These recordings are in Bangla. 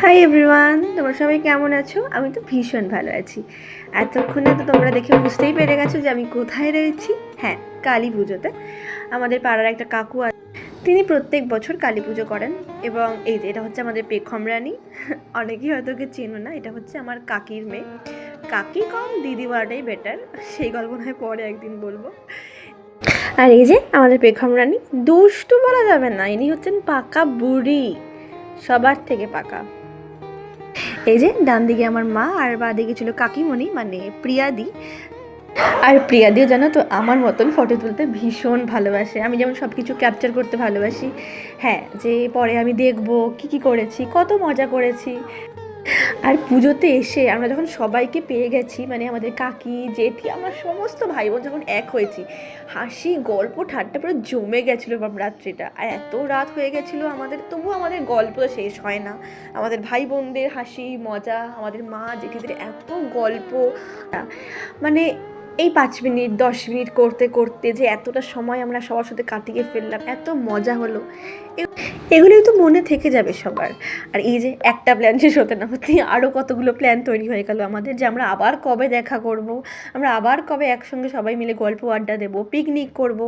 হাই এভরিওয়ান, তোমরা সবাই কেমন আছো? আমি তো ভীষণ ভালো আছি। এতক্ষণে তো তোমরা দেখে বুঝতেই পেরে গেছো যে আমি কোথায় রয়েছি। হ্যাঁ, কালী পুজোতে। আমাদের পাড়ার একটা কাকু আছে, তিনি প্রত্যেক বছর কালী পুজো করেন। এবং এই যে এটা হচ্ছে আমাদের পেখম রানী। অনেকেই হয়তো ওকে চেনো না, এটা হচ্ছে আমার কাকির মেয়ে। কাকি কম দিদি বলাটাই বেটার, সেই গল্প নয় পরে একদিন বলবো। আর এই যে আমাদের পেখম রানী, দুষ্টু বলা যাবে না, ইনি হচ্ছেন পাকা বুড়ি, সবার থেকে পাকা। এই যে ডান দিকে আমার মা, আর বা দিকে ছিল কাকিমণি মানে প্রিয়াদি। আর প্রিয়াদিও জানো তো আমার মতন ফটো তুলতে ভীষণ ভালোবাসে। আমি যেমন সব কিছু ক্যাপচার করতে ভালোবাসি, হ্যাঁ, যে পরে আমি দেখবো কী কী করেছি, কত মজা করেছি। আর পুজোতে এসে আমরা যখন সবাইকে পেয়ে গেছি, মানে আমাদের কাকি জেঠি আমরা সমস্ত ভাই বোন যখন এক হয়েছি, হাসি গল্প ঠাট্টা পুরো জমে গেছিলো রাত্রিটা। আর এত রাত হয়ে গেছিলো আমাদের, তবু আমাদের গল্প শেষ হয় না। আমাদের ভাই বোনদের হাসি মজা, আমাদের মা জেঠিদের এত গল্প, মানে এই 5 মিনিট 10 মিনিট করতে করতে যে এতটা সময় আমরা সবার সাথে কাটিয়ে ফেললাম, এত মজা হলো, এগুলোই তো মনে থেকে যাবে সবার। আর এই যে একটা প্ল্যান শেষ হতে না হতে আরও কতগুলো প্ল্যান তৈরি হয়ে গেল আমাদের, যে আমরা আবার কবে দেখা করব, আমরা আবার কবে একসঙ্গে সবাই মিলে গল্প আড্ডা দেবো, পিকনিক করব।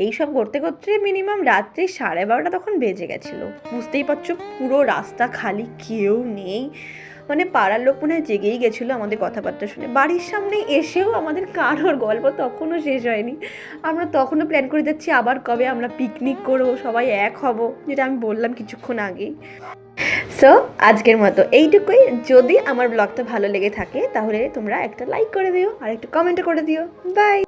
এইসব করতে করতে মিনিমাম রাত্রি 12:30 তখন বেজে গেছিলো। বুঝতেই পারছো, পুরো রাস্তা খালি, কেউ নেই। মানে পাড়ার লোক মনে হয় জেগেই গেছিলো আমাদের কথাবার্তা শুনে। বাড়ির সামনে এসেও আমাদের কারোর গল্প তখনও শেষ হয়নি। আমরা তখনও প্ল্যান করে যাচ্ছি আবার কবে আমরা পিকনিক করবো, সবাই এক হব, যেটা আমি বললাম কিছুক্ষণ আগেই। সো আজকের মতো এইটুকুই। যদি আমার ব্লগটা ভালো লেগে থাকে তাহলে তোমরা একটা লাইক করে দিও আর একটা কমেন্ট করে দিও। বাই।